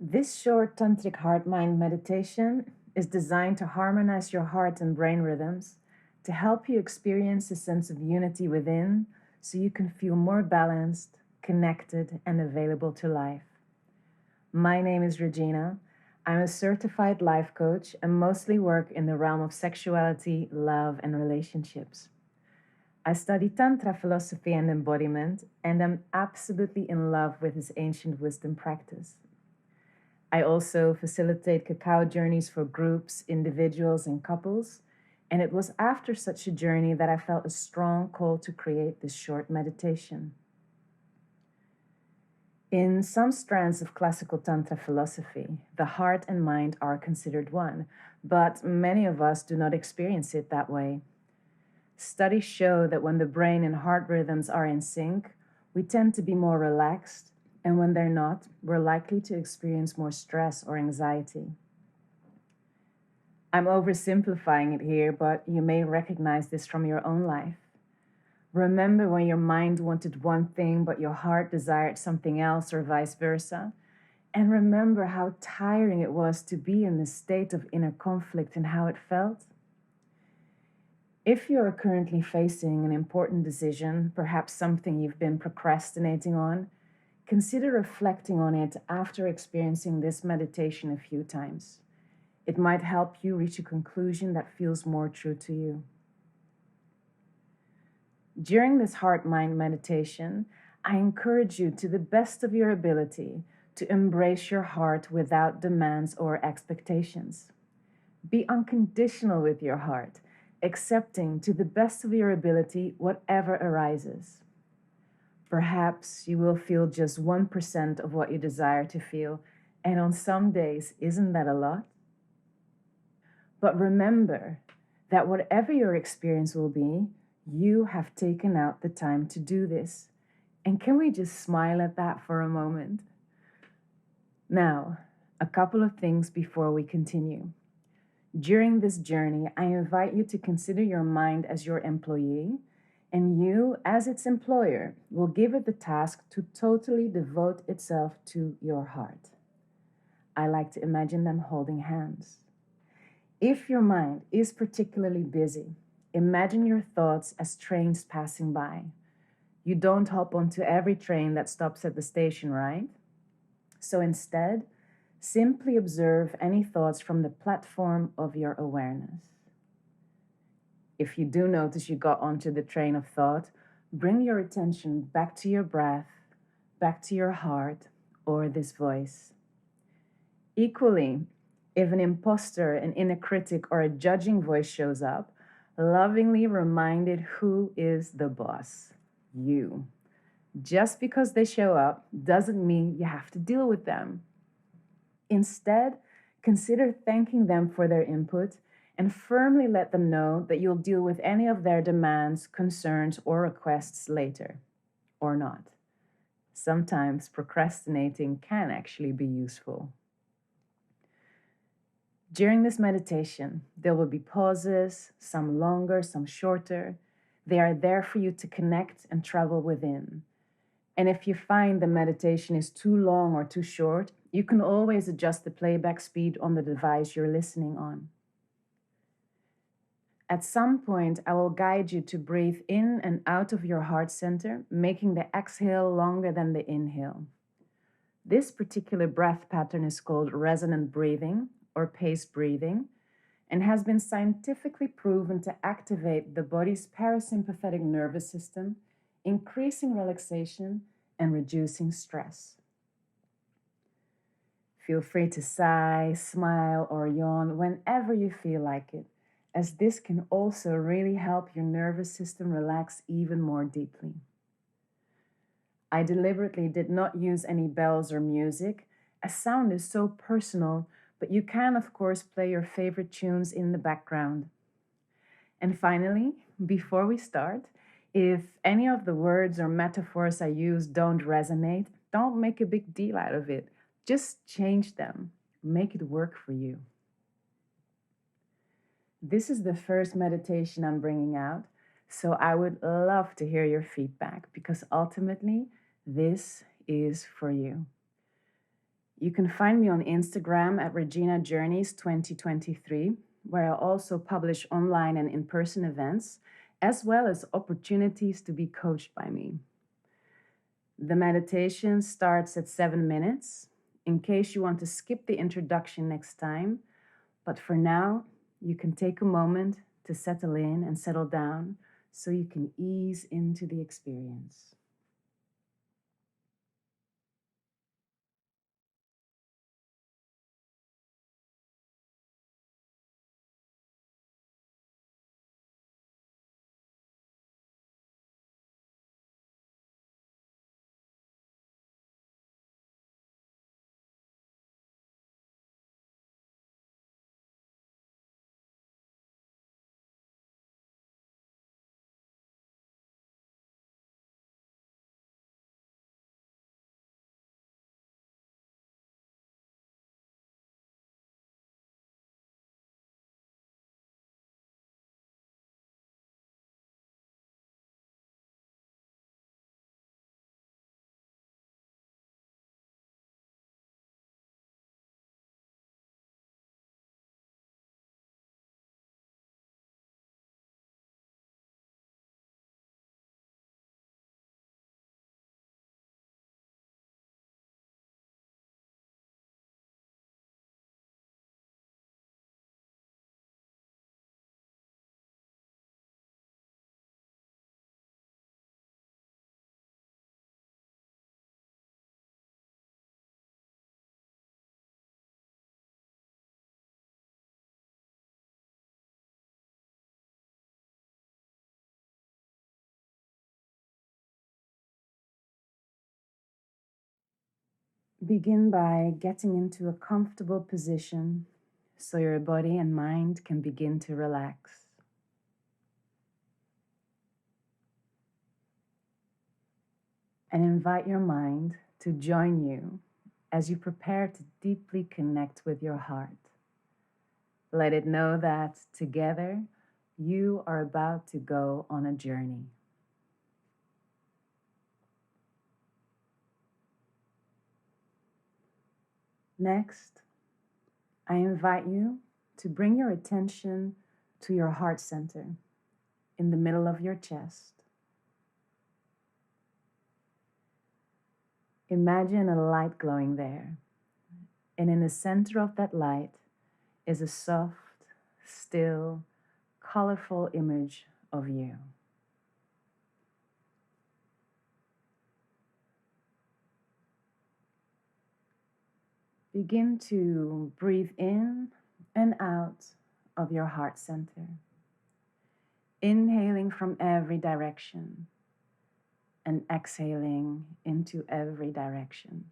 This short Tantric Heart Mind Meditation is designed to harmonize your heart and brain rhythms, to help you experience a sense of unity within so you can feel more balanced, connected, and available to life. My name is Regina. I'm a certified life coach and mostly work in the realm of sexuality, love, and relationships. I study Tantra philosophy and embodiment, and I'm absolutely in love with this ancient wisdom practice. I also facilitate cacao journeys for groups, individuals, and couples. And it was after such a journey that I felt a strong call to create this short meditation. In some strands of classical Tantra philosophy, the heart and mind are considered one, but many of us do not experience it that way. Studies show that when the brain and heart rhythms are in sync, we tend to be more relaxed, and when they're not, we're likely to experience more stress or anxiety. I'm oversimplifying it here, but you may recognize this from your own life. Remember when your mind wanted one thing, but your heart desired something else, or vice versa? And remember how tiring it was to be in this state of inner conflict and how it felt? If you are currently facing an important decision, perhaps something you've been procrastinating on, consider reflecting on it after experiencing this meditation a few times. It might help you reach a conclusion that feels more true to you. During this heart-mind meditation, I encourage you to the best of your ability to embrace your heart without demands or expectations. Be unconditional with your heart, accepting to the best of your ability whatever arises. Perhaps you will feel just 1% of what you desire to feel, and on some days, isn't that a lot? But remember that whatever your experience will be, you have taken out the time to do this. And can we just smile at that for a moment? Now, a couple of things before we continue. During this journey, I invite you to consider your mind as your employee, and you, as its employer, will give it the task to totally devote itself to your heart. I like to imagine them holding hands. If your mind is particularly busy, imagine your thoughts as trains passing by. You don't hop onto every train that stops at the station, right? So instead, simply observe any thoughts from the platform of your awareness. If you do notice you got onto the train of thought, bring your attention back to your breath, back to your heart, or this voice. Equally, if an imposter, an inner critic, or a judging voice shows up, lovingly remind it who is the boss, you. Just because they show up doesn't mean you have to deal with them. Instead, consider thanking them for their input and firmly let them know that you'll deal with any of their demands, concerns, or requests later, or not. Sometimes procrastinating can actually be useful. During this meditation, there will be pauses, some longer, some shorter. They are there for you to connect and travel within. And if you find the meditation is too long or too short, you can always adjust the playback speed on the device you're listening on. At some point, I will guide you to breathe in and out of your heart center, making the exhale longer than the inhale. This particular breath pattern is called resonant breathing or paced breathing and has been scientifically proven to activate the body's parasympathetic nervous system, increasing relaxation and reducing stress. Feel free to sigh, smile, or yawn whenever you feel like it, as this can also really help your nervous system relax even more deeply. I deliberately did not use any bells or music, as sound is so personal, but you can, of course, play your favorite tunes in the background. And finally, before we start, if any of the words or metaphors I use don't resonate, don't make a big deal out of it. Just change them. Make it work for you. This is the first meditation I'm bringing out, so I would love to hear your feedback because ultimately, this is for you. You can find me on Instagram at Regina Journeys 2023, where I also publish online and in-person events, as well as opportunities to be coached by me. The meditation starts at 7 minutes, in case you want to skip the introduction next time. But for now, you can take a moment to settle in and settle down so you can ease into the experience. Begin by getting into a comfortable position so your body and mind can begin to relax. And invite your mind to join you as you prepare to deeply connect with your heart. Let it know that together you are about to go on a journey. Next, I invite you to bring your attention to your heart center in the middle of your chest. Imagine a light glowing there, and in the center of that light is a soft, still, colorful image of you. Begin to breathe in and out of your heart center, inhaling from every direction and exhaling into every direction.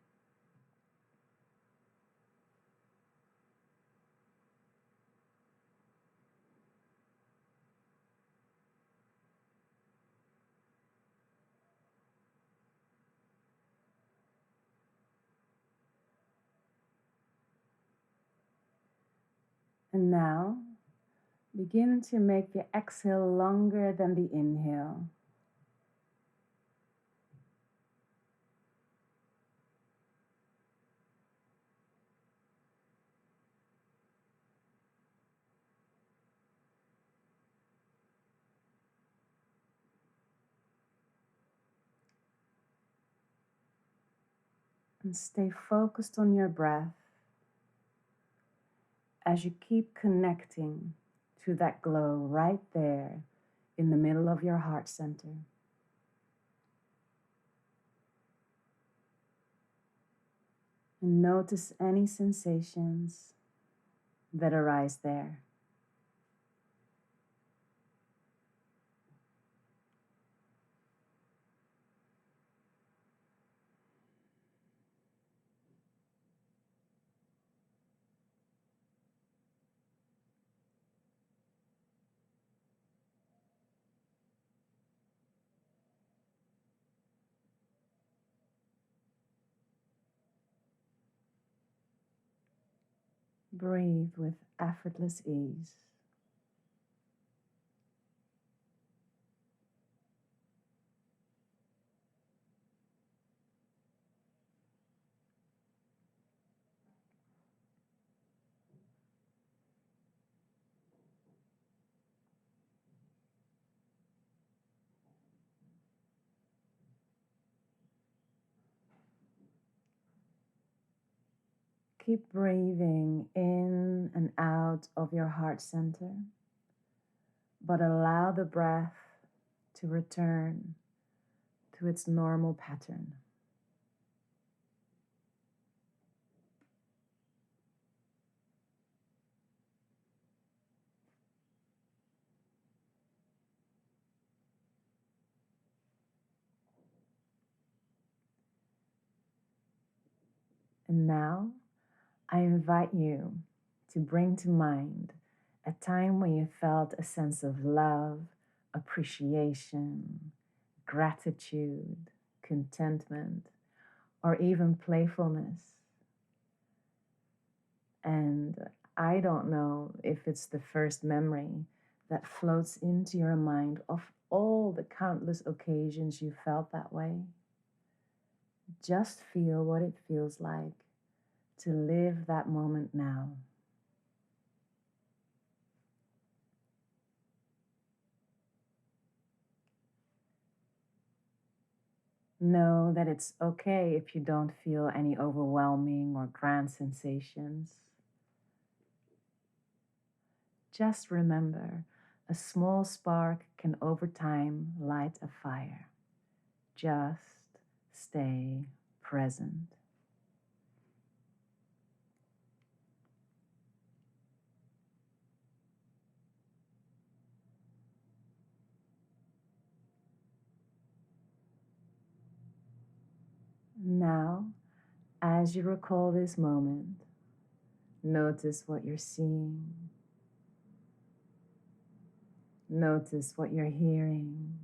And now, begin to make the exhale longer than the inhale. And stay focused on your breath as you keep connecting to that glow right there in the middle of your heart center. And notice any sensations that arise there. Breathe with effortless ease. Keep breathing in and out of your heart center, but allow the breath to return to its normal pattern. And now I invite you to bring to mind a time when you felt a sense of love, appreciation, gratitude, contentment, or even playfulness. And I don't know if it's the first memory that floats into your mind of all the countless occasions you felt that way. Just feel what it feels like to live that moment now. Know that it's okay if you don't feel any overwhelming or grand sensations. Just remember, a small spark can over time light a fire. Just stay present. Now, as you recall this moment, notice what you're seeing. Notice what you're hearing,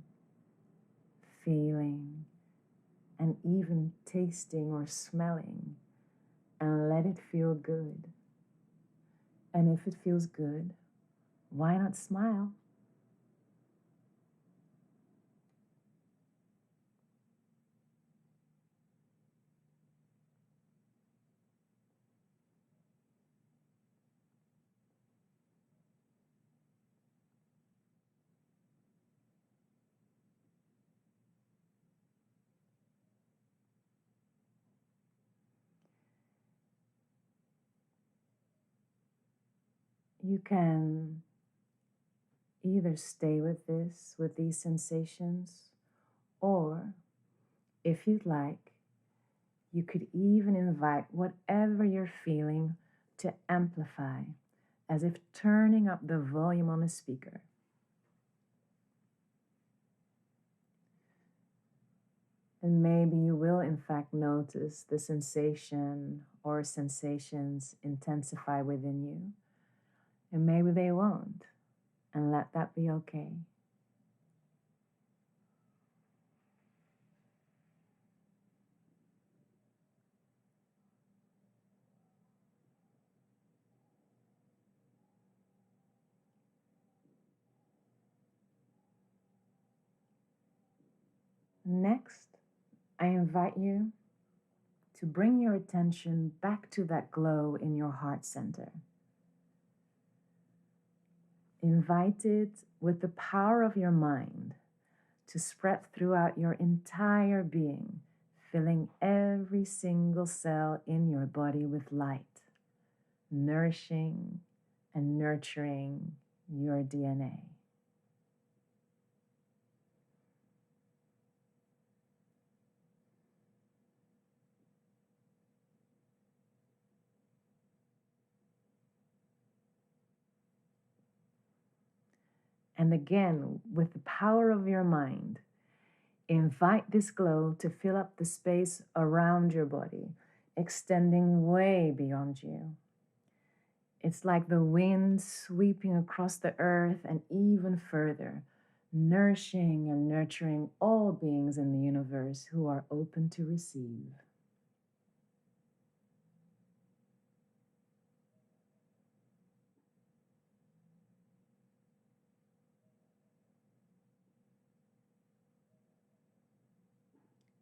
feeling, and even tasting or smelling, and let it feel good. And if it feels good, why not smile? You can either stay with these sensations, or if you'd like, you could even invite whatever you're feeling to amplify, as if turning up the volume on a speaker. And maybe you will in fact notice the sensation or sensations intensify within you. And maybe they won't. And let that be okay. Next, I invite you to bring your attention back to that glow in your heart center. Invite it with the power of your mind to spread throughout your entire being, filling every single cell in your body with light, nourishing and nurturing your DNA. And again, with the power of your mind, invite this glow to fill up the space around your body, extending way beyond you. It's like the wind sweeping across the earth and even further, nourishing and nurturing all beings in the universe who are open to receive.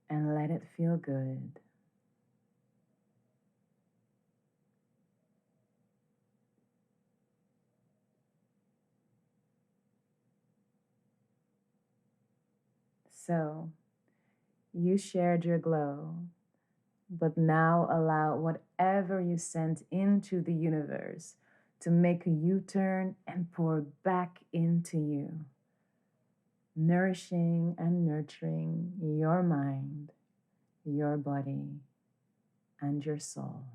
And let it feel good. So, you shared your glow, But now allow whatever you sent into the universe to make a U-turn and pour back into you, nourishing and nurturing your mind, your body, and your soul.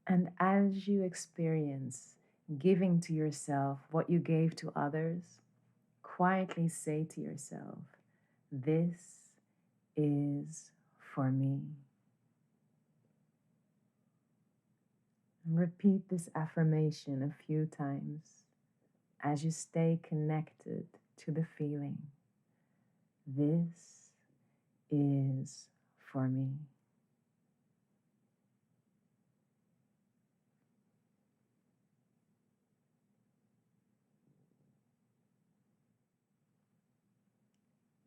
And as you experience giving to yourself what you gave to others, quietly say to yourself, "This is for me." And repeat this affirmation a few times as you stay connected to the feeling. This is for me.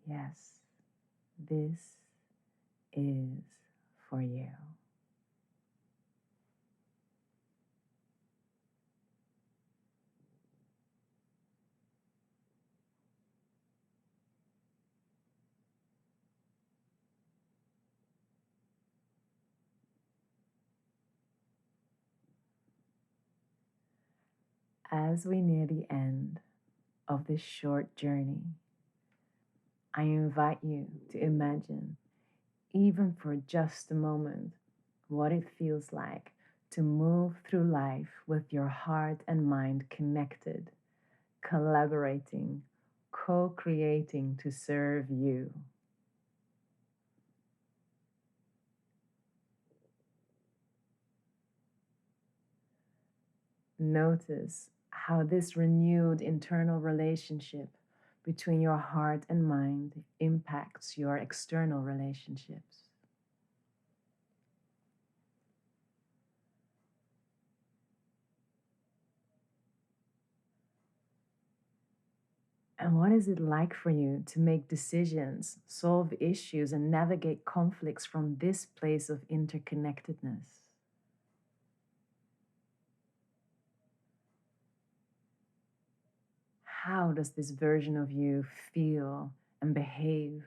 Yes, this is for you. As we near the end of this short journey, I invite you to imagine, even for just a moment, what it feels like to move through life with your heart and mind connected, collaborating, co-creating to serve you. Notice how this renewed internal relationship between your heart and mind impacts your external relationships. And what is it like for you to make decisions, solve issues, and navigate conflicts from this place of interconnectedness? How does this version of you feel and behave?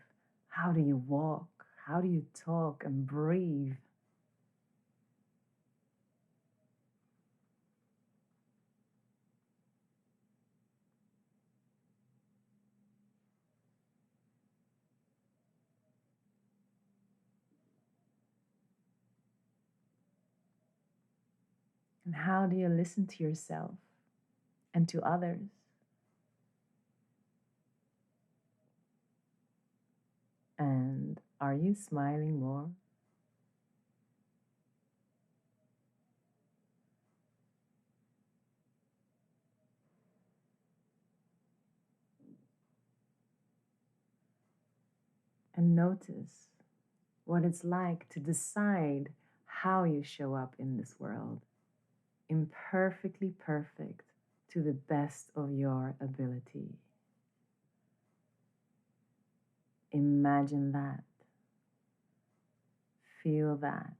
How do you walk? How do you talk and breathe? And how do you listen to yourself and to others? And are you smiling more? And notice what it's like to decide how you show up in this world, imperfectly perfect to the best of your ability. Imagine that. Feel that.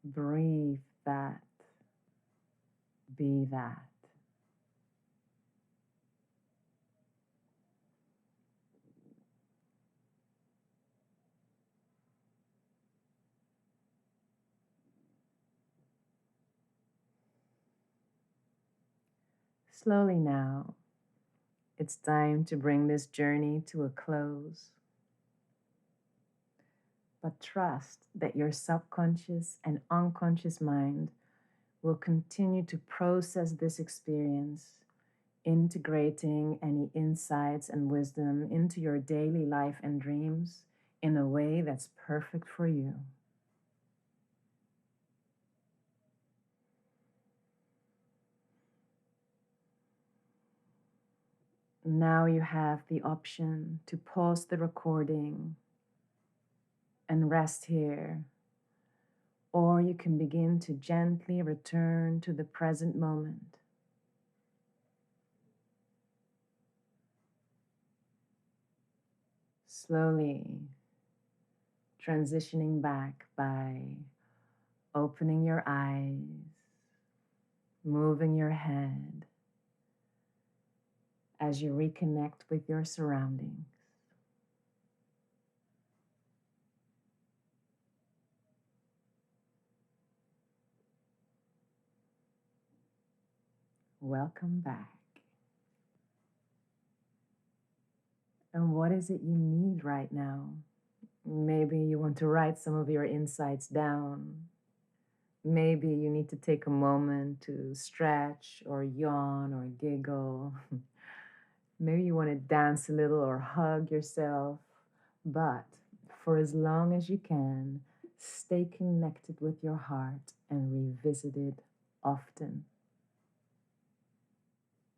Breathe that. Be that. Slowly now, it's time to bring this journey to a close. But trust that your subconscious and unconscious mind will continue to process this experience, integrating any insights and wisdom into your daily life and dreams in a way that's perfect for you. Now you have the option to pause the recording and rest here, or you can begin to gently return to the present moment. Slowly transitioning back by opening your eyes, moving your head as you reconnect with your surroundings. Welcome back. And what is it you need right now? Maybe you want to write some of your insights down. Maybe you need to take a moment to stretch or yawn or giggle. Maybe you want to dance a little or hug yourself. But for as long as you can, stay connected with your heart and revisit it often.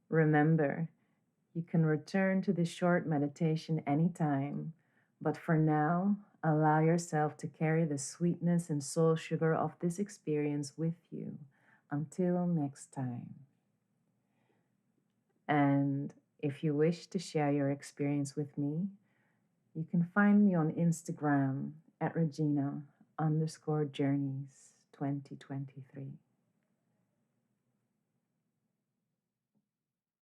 Remember, you can return to this short meditation anytime, but for now, allow yourself to carry the sweetness and soul sugar of this experience with you until next time. And if you wish to share your experience with me, you can find me on Instagram at Regina_journeys 2023.